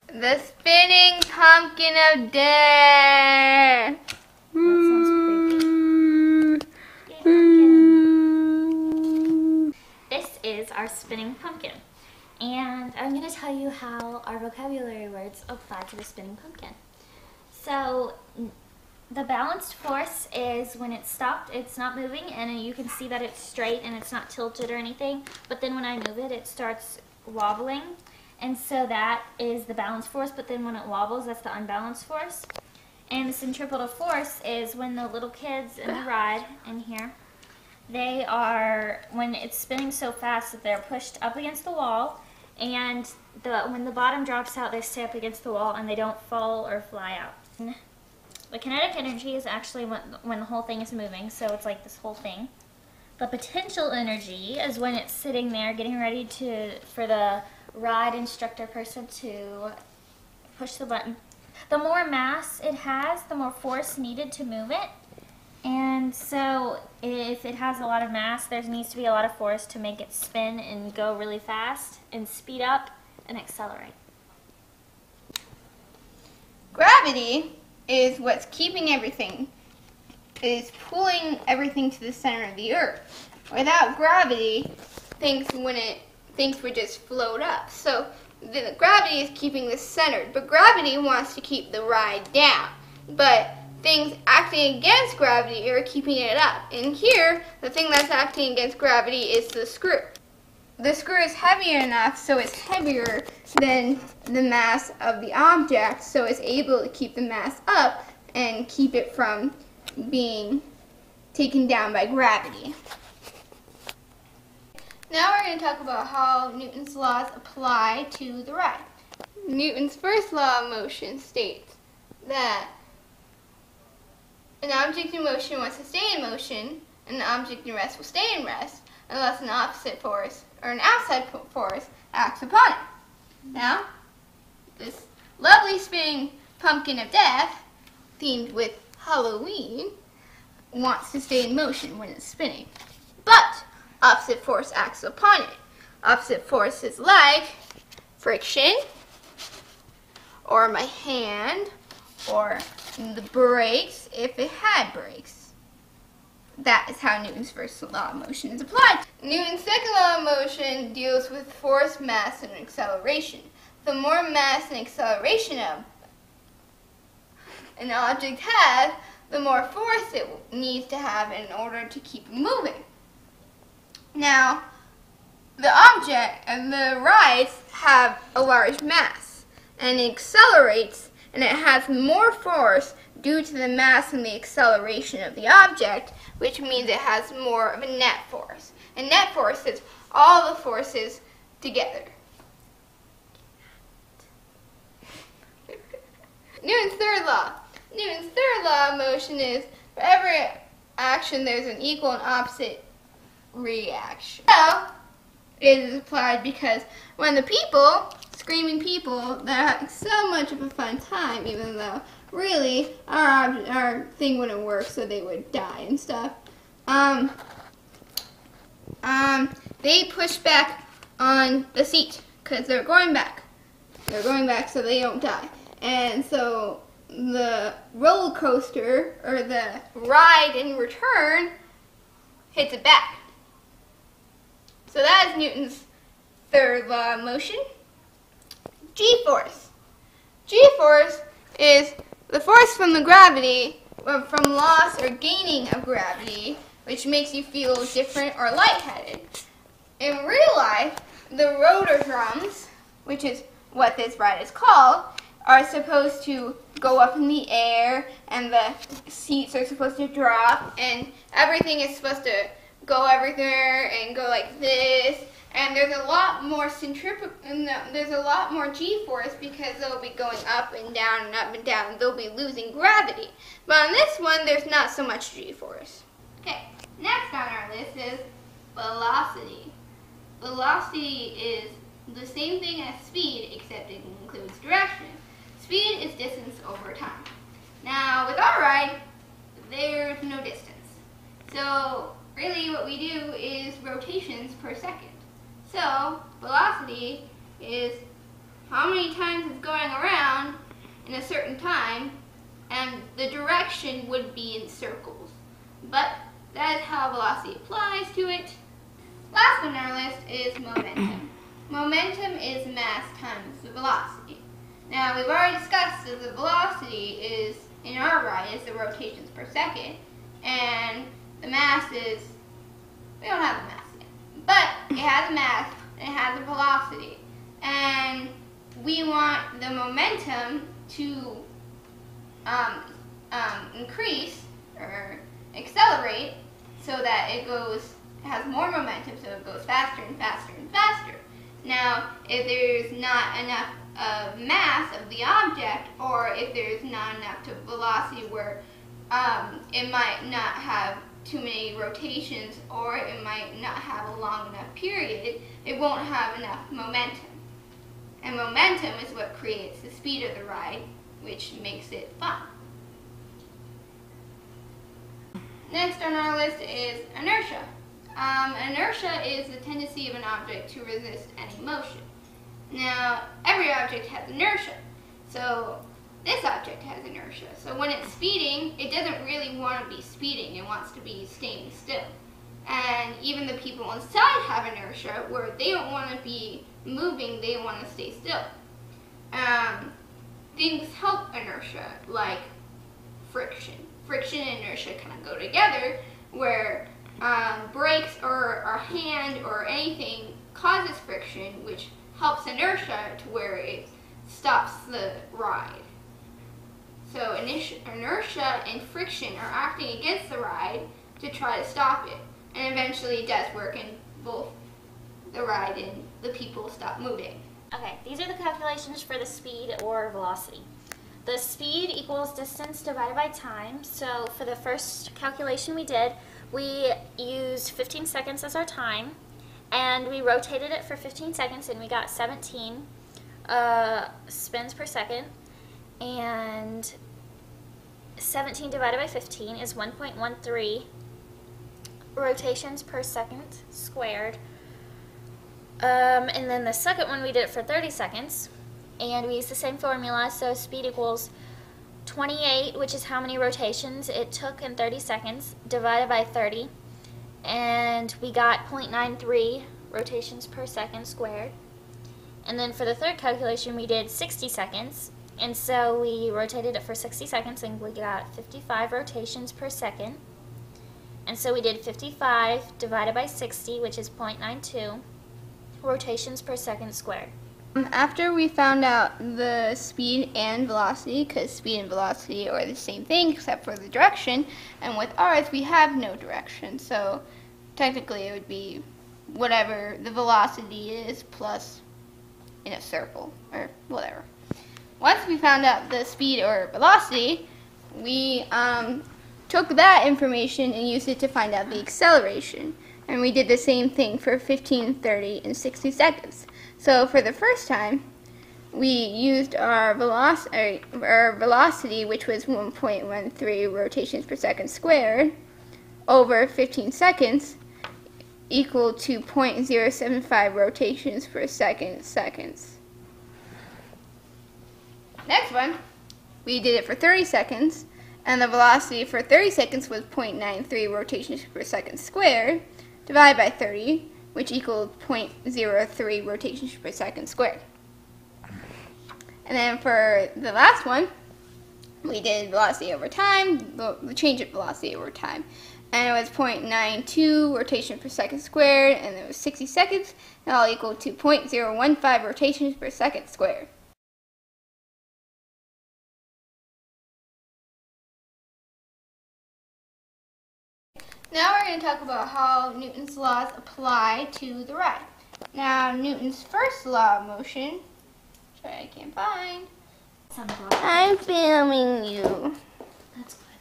The spinning pumpkin of death. That sounds creepy. This is our spinning pumpkin. And I'm going to tell you how our vocabulary words apply to the spinning pumpkin. So, the balanced force is when it's stopped, it's not moving, and you can see that it's straight and it's not tilted or anything. But then when I move it, it starts wobbling. And so that is the balanced force, but then when it wobbles, that's the unbalanced force. And the centripetal force is when the little kids in the ride in here, they are, when it's spinning so fast that they're pushed up against the wall, and when the bottom drops out, they stay up against the wall and they don't fall or fly out. The kinetic energy is actually when the whole thing is moving, so it's like this whole thing. The potential energy is when it's sitting there getting ready for the ride instructor person to push the button. The more mass it has, the more force needed to move it. And so if it has a lot of mass, there needs to be a lot of force to make it spin and go really fast and speed up and accelerate. Gravity is what's keeping everything, is pulling everything to the center of the earth. Without gravity, things would just float up. So the gravity is keeping this centered, but gravity wants to keep the ride down. But things acting against gravity are keeping it up. And here, the thing that's acting against gravity is the screw. The screw is heavy enough, so it's heavier than the mass of the object, so it's able to keep the mass up and keep it from being taken down by gravity. Now we're going to talk about how Newton's laws apply to the ride. Newton's first law of motion states that an object in motion wants to stay in motion, and an object in rest will stay in rest, unless an opposite force or an outside force acts upon it. Now, this lovely spinning pumpkin of death, themed with Halloween, wants to stay in motion when it's spinning. But opposite force acts upon it. Opposite force is like friction, or my hand, or the brakes if it had brakes. That is how Newton's first law of motion is applied. Newton's second law of motion deals with force, mass, and acceleration. The more mass and acceleration an object has, the more force it needs to have in order to keep moving. Now, the object and the rides have a large mass, and it accelerates, and it has more force due to the mass and the acceleration of the object, which means it has more of a net force. And net force is all the forces together. Newton's third law. Newton's third law of motion is for every action there's an equal and opposite reaction. So, it is applied because when the people, screaming people, they're having so much of a fun time, even though really our thing wouldn't work, so they would die and stuff. They push back on the seat because they're going back. They're going back so they don't die. And so the roller coaster, or the ride in return, hits it back. So that is Newton's third law of motion. G-force. G-force is the force from the gravity, or from loss or gaining of gravity, which makes you feel different or lightheaded. In real life, the rotor drums, which is what this ride is called, are supposed to go up in the air, and the seats are supposed to drop, and everything is supposed to go everywhere and go like this. And there's a lot more there's a lot more G-force because they'll be going up and down and up and down, and they'll be losing gravity. But on this one, there's not so much G-force. Okay, next on our list is velocity. Velocity is the same thing as speed, except it includes direction. Speed is distance over time. Now, with our ride, there's no distance. So, really what we do is rotations per second. So, velocity is how many times it's going around in a certain time, and the direction would be in circles. But that is how velocity applies to it. Last one on our list is momentum. Momentum is mass times the velocity. Now, we've already discussed that the velocity is, in our ride, is the rotations per second, and the mass is, we don't have the mass yet, but it has a mass and it has a velocity, and we want the momentum to increase or accelerate so that it has more momentum, so it goes faster and faster and faster. Now, if there's not enough mass of the object, or if there's not enough to velocity where it might not have too many rotations, or it might not have a long enough period, it won't have enough momentum. And momentum is what creates the speed of the ride, which makes it fun. Next on our list is inertia. Inertia is the tendency of an object to resist any motion. Now, every object has inertia, so this object has inertia. So when it's speeding, it doesn't really want to be speeding, it wants to be staying still. And even the people inside have inertia, where they don't want to be moving, they want to stay still. Things help inertia, like friction. Friction and inertia kind of go together, where brakes or our hand or anything causes friction, which helps inertia to where it stops the ride. So inertia and friction are acting against the ride to try to stop it. And eventually it does work, and both the ride and the people stop moving. Okay, these are the calculations for the speed or velocity. The speed equals distance divided by time. So for the first calculation we did, we used 15 seconds as our time, and we rotated it for 15 seconds, and we got 17 spins per second. And 17 divided by 15 is 1.13 rotations per second squared. And then the second one we did it for 30 seconds, and we used the same formula, so speed equals 28, which is how many rotations it took in 30 seconds, divided by 30, and we got 0.93 rotations per second squared. And then for the third calculation we did 60 seconds, and so we rotated it for 60 seconds and we got 55 rotations per second. And so we did 55 divided by 60, which is 0.92 rotations per second squared. After we found out the speed and velocity, because speed and velocity are the same thing except for the direction, and with ours we have no direction, so technically it would be whatever the velocity is plus in a circle or whatever. Once we found out the speed or velocity, we took that information and used it to find out the acceleration. And we did the same thing for 15, 30, and 60 seconds. So for the first time, we used our velocity, which was 1.13 rotations per second squared, over 15 seconds, equal to 0.075 rotations per second seconds. Next one, we did it for 30 seconds, and the velocity for 30 seconds was 0.93 rotations per second squared, divided by 30, which equaled 0.03 rotations per second squared. And then for the last one, we did velocity over time, the change of velocity over time. And it was 0.92 rotations per second squared, and it was 60 seconds, and all equal to 0.015 rotations per second squared. Now we're going to talk about how Newton's laws apply to the ride. Now, Newton's first law of motion, which I can't find. I'm filming you. That's good.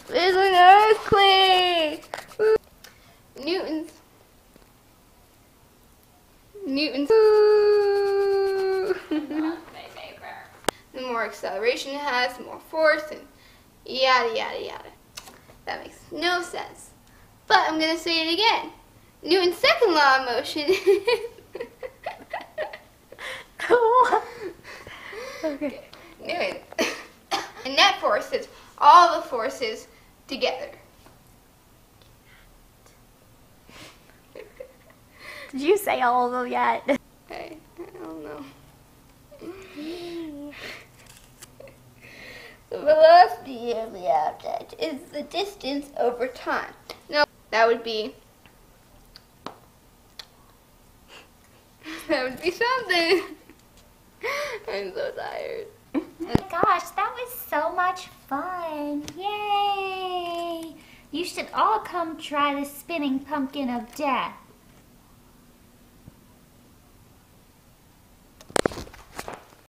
There's an earthquake! Woo. Newton's. The more acceleration it has, the more force, and yada yada yada. That makes no sense. But I'm going to say it again. Newton's second law of motion Okay. Anyway, and net force is all the forces together. Did you say all of them yet? Okay, I don't know. The velocity of the object is the distance over time. No, that would be something. I'm so tired. Oh my gosh, that was so much fun. Yay! You should all come try the spinning pumpkin of death.